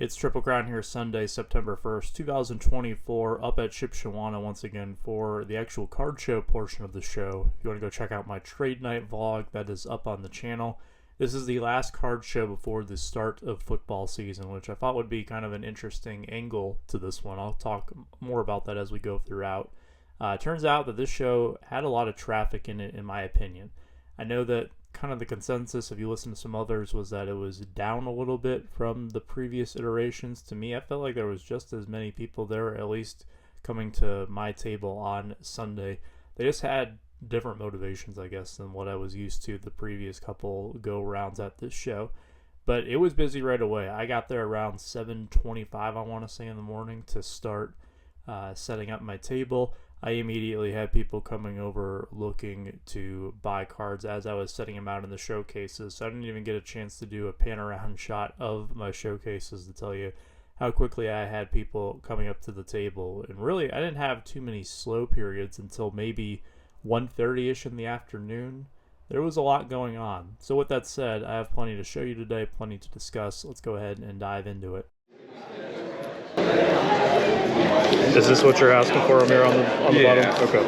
It's Triple Crown here, Sunday, September 1st, 2024, up at Shipshewana once again for the actual card show portion of the show. If you want to go check out my trade night vlog, that is up on the channel. This is the last card show before the start of football season, which I thought would be kind of an interesting angle to this one. I'll talk more about that as we go throughout. It turns out that this show had a lot of traffic in it, in my opinion. I know that kind of the consensus, if you listen to some others, was that it was down a little bit from the previous iterations. To me, I felt like there was just as many people there, at least coming to my table on Sunday. They just had different motivations, I guess, than what I was used to the previous couple go-rounds at this show. But it was busy right away. I got there around 7:25, I want to say, in the morning to start setting up my table. I immediately had people coming over looking to buy cards as I was setting them out in the showcases. So I didn't even get a chance to do a pan around shot of my showcases to tell you how quickly I had people coming up to the table. And really, I didn't have too many slow periods until maybe 1:30ish in the afternoon. There was a lot going on. So with that said, I have plenty to show you today, plenty to discuss. Let's go ahead and dive into it. Is this what you're asking for here on the bottom? Okay.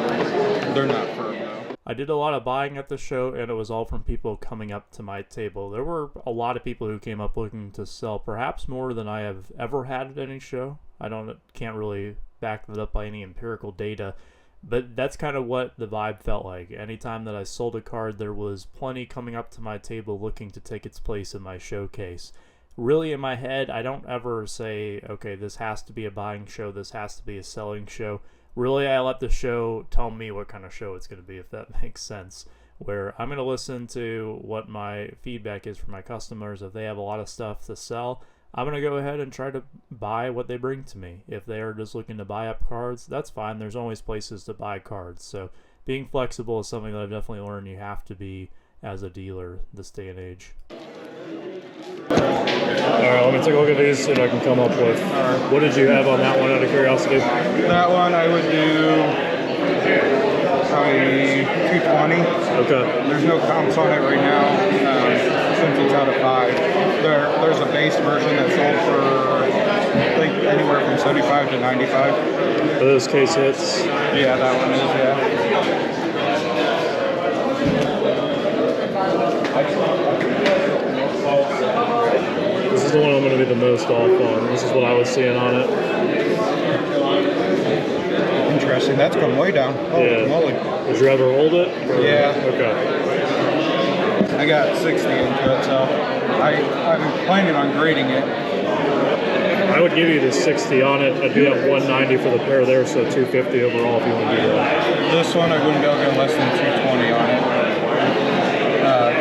They're not firm though. I did a lot of buying at the show, and it was all from people coming up to my table. There were a lot of people who came up looking to sell, perhaps more than I have ever had at any show. Can't really back that up by any empirical data, but that's kind of what the vibe felt like. Anytime that I sold a card, there was plenty coming up to my table looking to take its place in my showcase. Really, in my head, I don't ever say, okay, this has to be a buying show, this has to be a selling show. Really, I let the show tell me what kind of show it's going to be, if that makes sense. Where I'm going to listen to what my feedback is from my customers. If they have a lot of stuff to sell, I'm going to go ahead and try to buy what they bring to me. If they are just looking to buy up cards, that's fine. There's always places to buy cards. So being flexible is something that I've definitely learned you have to be as a dealer this day and age. Alright, let me take a look at these, see what I can come up with. What did you have on that one, out of curiosity? That one I would do probably 220. Okay. There's no comps on it right now, since it's out of 5. There's a base version that sold for, I think, anywhere from 75 to 95. Are those case hits? Yeah, that one is, yeah. This is the one I'm going to be the most off on. This is what I was seeing on it. Interesting. That's come way down. Holy moly. Would you rather hold it? Or? Yeah. Okay. I got 60 into it, so I'm planning on grading it. I would give you the 60 on it. I'd be at 190 for the pair there, so 250 overall if you want to do that. This one I wouldn't be able to get less than 220 on it.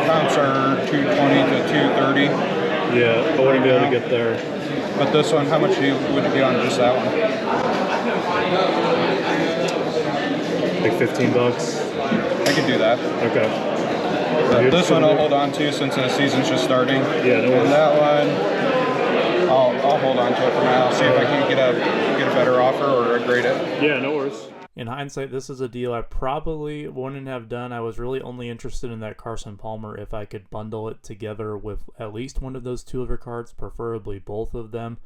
Comps are 220 to 230. Yeah, I wouldn't be able to get there. But this one, how much would you be on just that one? Like 15 bucks? I could do that. Okay. This one I'll hold on to since the season's just starting. Yeah, no worries. And that one, I'll hold on to it for now. I'll see if I can get a better offer or grade it. Yeah, no worries. In hindsight, this is a deal I probably wouldn't have done. I was really only interested in that Carson Palmer if I could bundle it together with at least one of those two other cards, preferably both of them.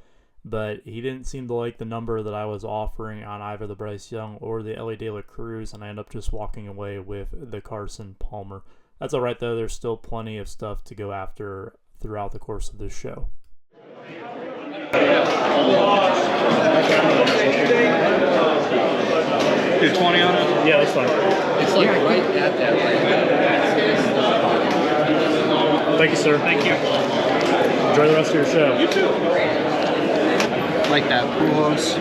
But he didn't seem to like the number that I was offering on either the Bryce Young or the Ellie De La Cruz, and I ended up just walking away with the Carson Palmer. That's all right, though. There's still plenty of stuff to go after throughout the course of this show. 220 on it? Yeah, that's fine. It's like right at that right. Thank you, sir. Thank you. Enjoy the rest of your show. You too. Like that Pujols.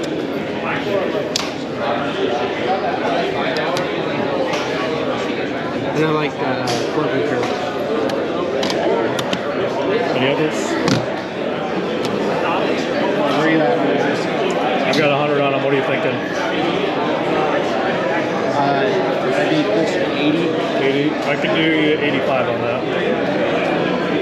And I like the Corbin curve. Any others? I've got 100 on them. What are you thinking? I'd be close to 80. 80? I can do 85 on that.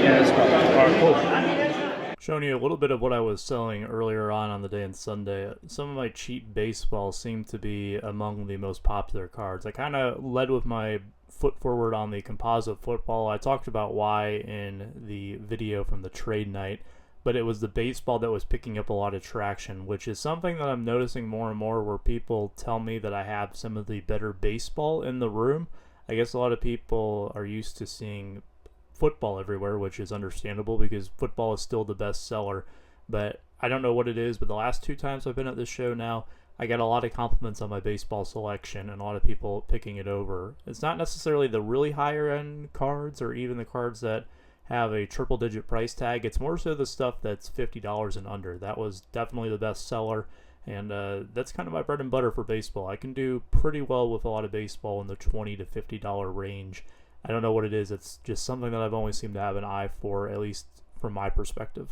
Yeah, that's probably. All right, cool. Showing you a little bit of what I was selling earlier on the day on Sunday. Some of my cheap baseball seemed to be among the most popular cards. I kind of led with my foot forward on the composite football. I talked about why in the video from the trade night, but it was the baseball that was picking up a lot of traction, which is something that I'm noticing more and more, where people tell me that I have some of the better baseball in the room. I guess a lot of people are used to seeing football everywhere, which is understandable because football is still the best seller. But I don't know what it is, but the last 2 times I've been at this show now, I got a lot of compliments on my baseball selection and a lot of people picking it over. It's not necessarily the really higher end cards or even the cards that have a triple digit price tag. It's more so the stuff that's $50 and under. That was definitely the best seller, and that's kind of my bread and butter for baseball. I can do pretty well with a lot of baseball in the $20 to $50 range. I don't know what it is. It's just something that I've always seemed to have an eye for, at least from my perspective.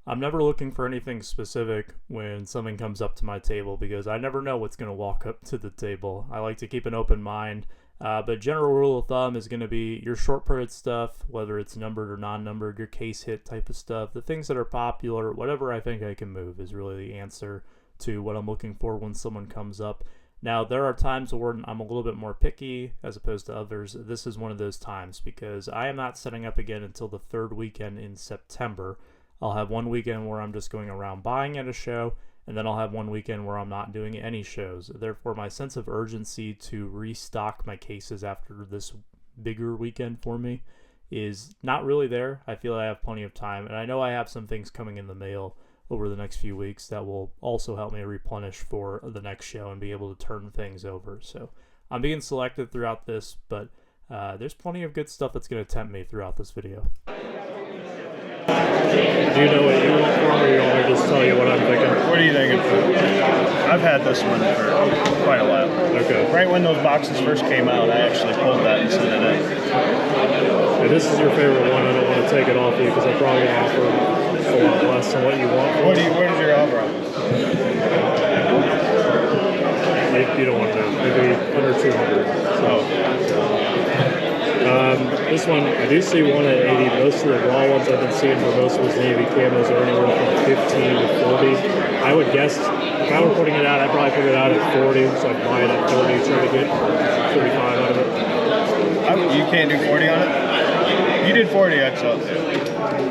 I'm never looking for anything specific when something comes up to my table because I never know what's going to walk up to the table. I like to keep an open mind, but general rule of thumb is going to be your short printed stuff, whether it's numbered or non-numbered, your case hit type of stuff, the things that are popular, whatever I think I can move is really the answer to what I'm looking for when someone comes up. Now, there are times where I'm a little bit more picky as opposed to others. This is one of those times because I am not setting up again until the 3rd weekend in September. I'll have one weekend where I'm just going around buying at a show, and then I'll have one weekend where I'm not doing any shows. Therefore, my sense of urgency to restock my cases after this bigger weekend for me is not really there. I feel I have plenty of time, and I know I have some things coming in the mail over the next few weeks that will also help me replenish for the next show and be able to turn things over. So I'm being selective throughout this, but there's plenty of good stuff that's going to tempt me throughout this video. Do you know what you want from, or you want me to just tell you what I'm thinking? What are you thinking? I've had this one for quite a while. Okay. Right when those boxes first came out, I actually pulled that and sent it in. If this is your favorite one, I don't want to take it off you because I'm probably going to offer a lot less than what you want. Where's your offer? You don't want to know. Maybe under 200. This one, I do see one at 80. Most of the raw ones I've been seeing for most of his Navy camos are anywhere from 15 to 40. I would guess, if I were putting it out, I'd probably put it out at 40, so I'd buy it at 30, try to get 35 out of it. You can't do 40 on it? You did 40, I'd sell it.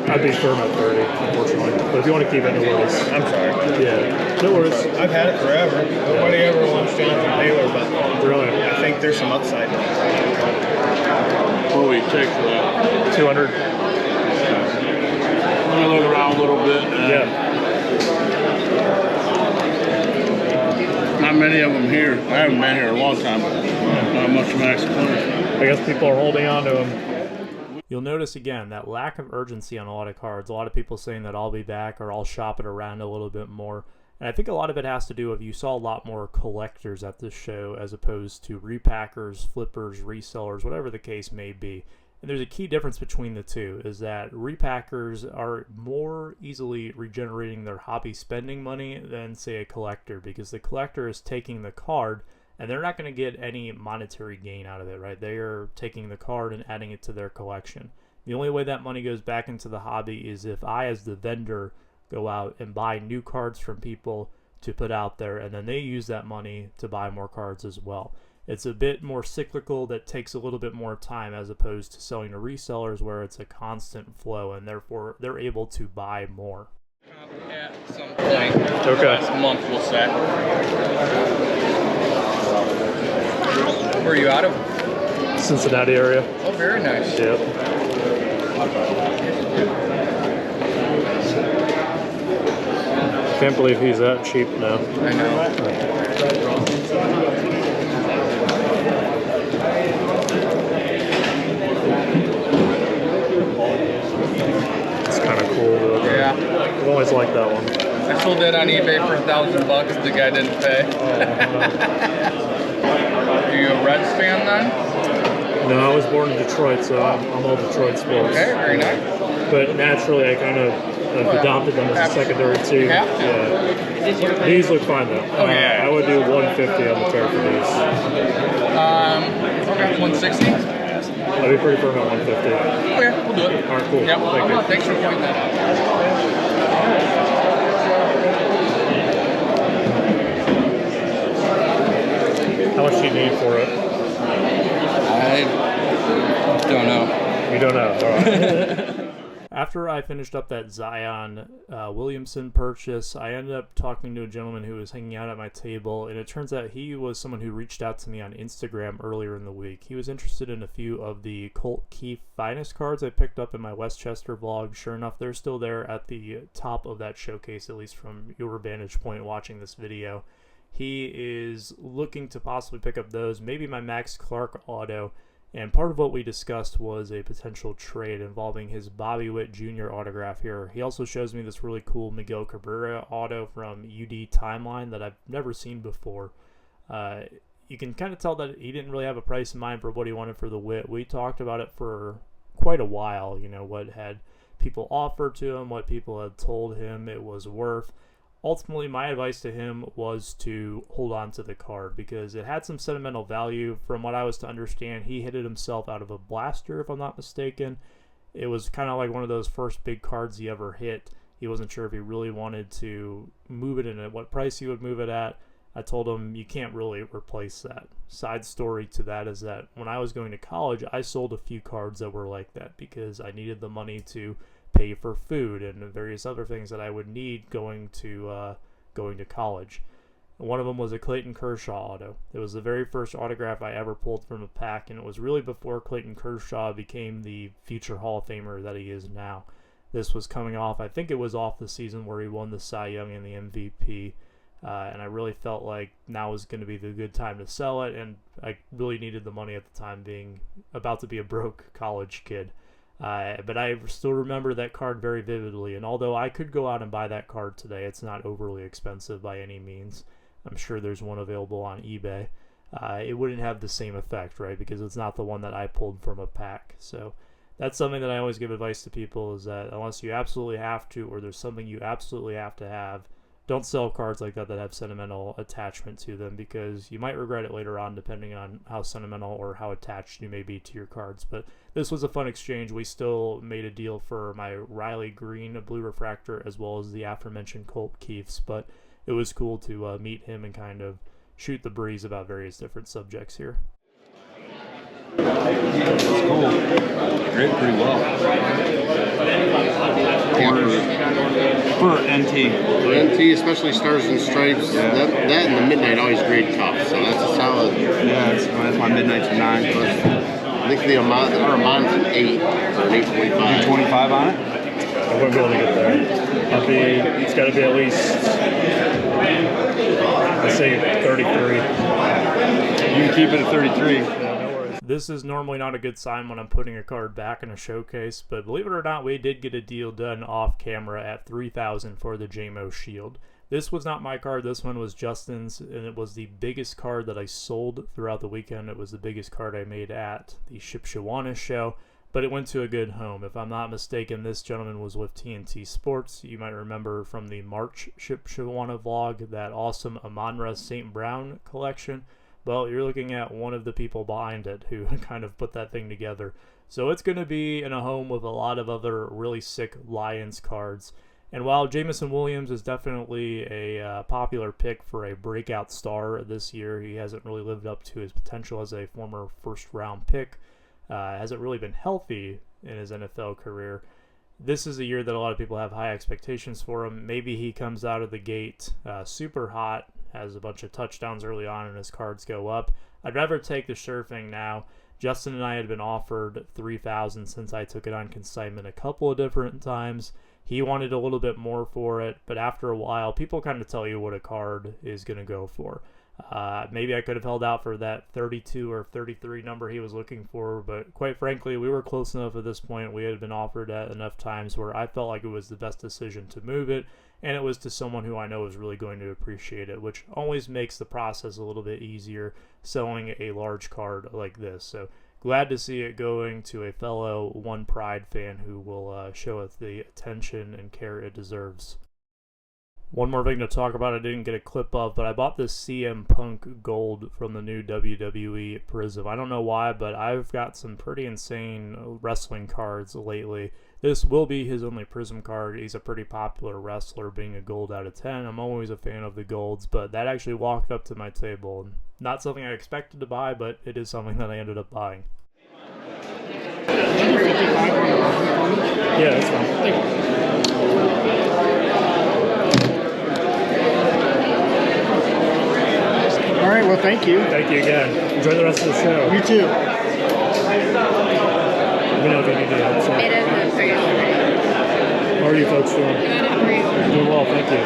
I'd be firm at 30, unfortunately. But if you want to keep it, no worries. I'm sorry. Yeah, no worries. I've had it forever. Nobody ever wants Jonathan Taylor, but really, I think there's some upside. What do we take for that? 200. Let me look around a little bit. Yeah. Not many of them here. I haven't been here a long time, but not much Max Plymouth. I guess people are holding on to them. You'll notice again that lack of urgency on a lot of cards. A lot of people saying that I'll be back or I'll shop it around a little bit more. And I think a lot of it has to do with you saw a lot more collectors at this show as opposed to repackers, flippers, resellers, whatever the case may be. And there's a key difference between the two is that repackers are more easily regenerating their hobby spending money than, say, a collector, because the collector is taking the card and they're not going to get any monetary gain out of it, right? They are taking the card and adding it to their collection. The only way that money goes back into the hobby is if I, as the vendor, go out and buy new cards from people to put out there, and then they use that money to buy more cards as well. It's a bit more cyclical, that takes a little bit more time as opposed to selling to resellers where it's a constant flow and therefore they're able to buy more. At some point, Okay. last month we'll say. Where are you out of? Cincinnati area. Oh, very nice. Yep. Can't believe he's that cheap now. I know. It's kind of cool. Yeah. I've always liked that one. I sold that on eBay for $1,000. The guy didn't pay. Are you a Reds fan then? No, I was born in Detroit, so I'm all Detroit sports. Okay, very nice. But naturally, I kind of If you adopted them as a secondary too. Yeah. These look fine though. yeah. I would do 150 on the pair for these. Okay, 160. I'd be pretty firm at 150. Okay, we'll do it. All right, cool. Yeah, Thank you. thanks for pointing that out. How much do you need for it? I don't know. You don't know. All right. After I finished up that Zion Williamson purchase, I ended up talking to a gentleman who was hanging out at my table, and it turns out he was someone who reached out to me on Instagram earlier in the week. He was interested in a few of the Colt Keith Finest cards I picked up in my Westchester vlog. Sure enough, they're still there at the top of that showcase, at least from your vantage point watching this video. He is looking to possibly pick up those, maybe my Max Clark auto. And part of what we discussed was a potential trade involving his Bobby Witt Jr. autograph here. He also shows me this really cool Miguel Cabrera auto from UD Timeline that I've never seen before. You can kind of tell that he didn't really have a price in mind for what he wanted for the Witt. We talked about it for quite a while, you know, what had people offered to him, what people had told him it was worth. Ultimately, my advice to him was to hold on to the card because it had some sentimental value. From what I was to understand, he hit it himself out of a blaster, if I'm not mistaken. It was kind of like one of those first big cards he ever hit. He wasn't sure if he really wanted to move it and at what price he would move it at. I told him you can't really replace that. Side story to that is that when I was going to college, I sold a few cards that were like that because I needed the money to pay for food and various other things that I would need going to college. One of them was a Clayton Kershaw auto. It was the very first autograph I ever pulled from a pack, and it was really before Clayton Kershaw became the future Hall of Famer that he is now. This was coming off, I think it was off the season where he won the Cy Young and the MVP, and I really felt like now was going to be the good time to sell it, and I really needed the money at the time, being about to be a broke college kid. But I still remember that card very vividly, and although I could go out and buy that card today, it's not overly expensive by any means. I'm sure there's one available on eBay. It wouldn't have the same effect, right, because it's not the one that I pulled from a pack. So that's something that I always give advice to people, is that unless you absolutely have to, or there's something you absolutely have to have, don't sell cards like that have sentimental attachment to them, because you might regret it later on depending on how sentimental or how attached you may be to your cards. But this was a fun exchange. We still made a deal for my Riley Green Blue Refractor as well as the aforementioned Colt Keiths, but it was cool to meet him and kind of shoot the breeze about various different subjects here. It's cool. Great, pretty well. For NT. For NT, especially Stars and Stripes, Yeah. that and the Midnight always grade tough, so that's a solid. Yeah, that's my midnight to 9. I think our Amon's an 8 or an 8.25. 25 on it? I wouldn't be able to get there. It's got to be at least, I'd say 33. You can keep it at 33. This is normally not a good sign when I'm putting a card back in a showcase, but believe it or not, we did get a deal done off camera at $3,000 for the JMO Shield. This was not my card, this one was Justin's, and it was the biggest card that I sold throughout the weekend. It was the biggest card I made at the Shipshewana show, but it went to a good home. If I'm not mistaken, this gentleman was with TNT Sports. You might remember from the March Shipshewana vlog, that awesome Amon-Ra St. Brown collection. Well, you're looking at one of the people behind it who kind of put that thing together. So it's going to be in a home with a lot of other really sick Lions cards. And while Jameson Williams is definitely a popular pick for a breakout star this year, he hasn't really lived up to his potential as a former first-round pick. Hasn't really been healthy in his NFL career. This is a year that a lot of people have high expectations for him. Maybe he comes out of the gate super hot, has a bunch of touchdowns early on, and his cards go up. I'd rather take the sure thing now. Justin and I had been offered $3,000 since I took it on consignment a couple of different times. He wanted a little bit more for it, but after a while, people kind of tell you what a card is going to go for. Maybe I could have held out for that 32 or 33 number he was looking for, but quite frankly, we were close enough at this point. We had been offered at enough times where I felt like it was the best decision to move it, and it was to someone who I know is really going to appreciate it, which always makes the process a little bit easier selling a large card like this. So glad to see it going to a fellow One Pride fan who will show it the attention and care it deserves. One more thing to talk about I didn't get a clip of, but I bought this CM Punk Gold from the new WWE Prism. I don't know why, but I've got some pretty insane wrestling cards lately. This will be his only Prism card. He's a pretty popular wrestler, being a gold out of 10. I'm always a fan of the golds, but that actually walked up to my table. Not something I expected to buy, but it is something that I ended up buying. Yeah, that's fine. All right, well, thank you. Thank you again. Enjoy the rest of the show. You too. Let me know if you need any help. So. How are you folks doing? Good, how are you? Doing well, thank you.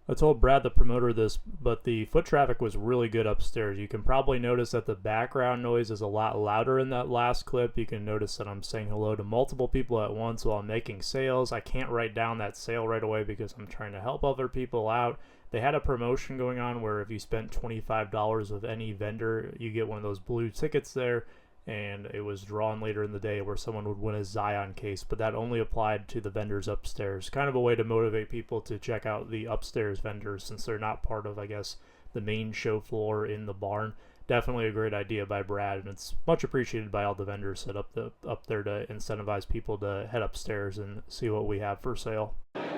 I told Brad, the promoter, this, but the foot traffic was really good upstairs. You can probably notice that the background noise is a lot louder in that last clip. You can notice that I'm saying hello to multiple people at once while I'm making sales. I can't write down that sale right away because I'm trying to help other people out. They had a promotion going on where if you spent $25 with any vendor, you get one of those blue tickets there. And it was drawn later in the day where someone would win a Zion case, but that only applied to the vendors upstairs. Kind of a way to motivate people to check out the upstairs vendors since they're not part of, I guess, the main show floor in the barn. Definitely a great idea by Brad, and it's much appreciated by all the vendors set up there to incentivize people to head upstairs and see what we have for sale. I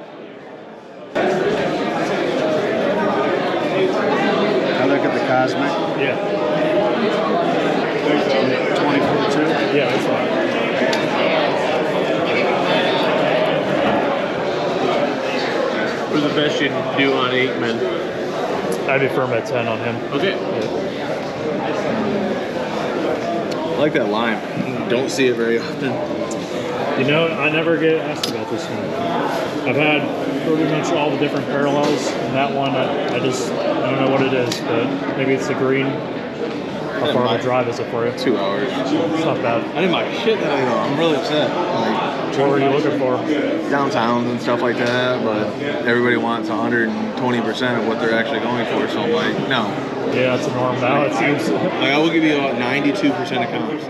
look at the Cosmic. Yeah. 24 too? Yeah, that's fine. What's the best you do on 8 men? I'd be firm at 10 on him. Okay. I like that lime. Don't see it very often. You know, I never get asked about this one. I've had pretty much all the different parallels, and that one, I don't know what it is, but maybe it's the green. How far of a drive is it for you? 2 hours. It's not bad. I didn't buy shit that I know. I'm really upset. Like, What were you looking for? downtowns and stuff like that, but everybody wants 120% of what they're actually going for, so I'm like, no. Yeah, that's a norm now, it seems. Like, I will give you about 92% of comps.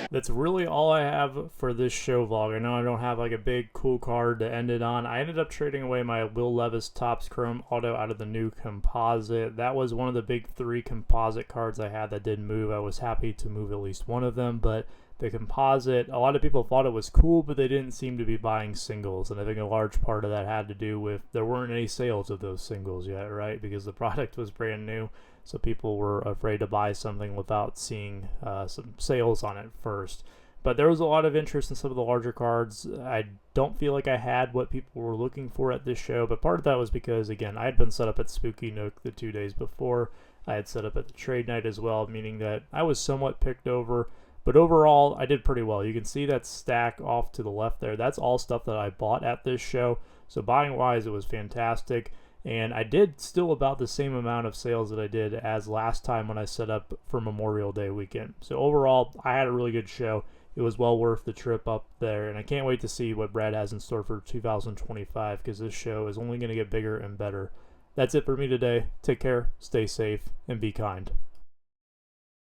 That's really all I have for this show vlog. I know I don't have like a big cool card to end it on. I ended up trading away my Will Levis Topps Chrome Auto out of the new composite. That was one of the big 3 composite cards I had that didn't move. I was happy to move at least one of them, but the composite, a lot of people thought it was cool, but they didn't seem to be buying singles, and I think a large part of that had to do with there weren't any sales of those singles yet, right? Because the product was brand new. So people were afraid to buy something without seeing some sales on it first. But there was a lot of interest in some of the larger cards. I don't feel like I had what people were looking for at this show, but part of that was because, again, I had been set up at Spooky Nook the 2 days before. I had set up at the trade night as well, meaning that I was somewhat picked over. But overall, I did pretty well. You can see that stack off to the left there. That's all stuff that I bought at this show. So buying-wise, it was fantastic. And I did still about the same amount of sales that I did as last time when I set up for Memorial Day weekend. So overall, I had a really good show. It was well worth the trip up there, and I can't wait to see what Brad has in store for 2025 because this show is only going to get bigger and better. That's it for me today. Take care, stay safe, and be kind.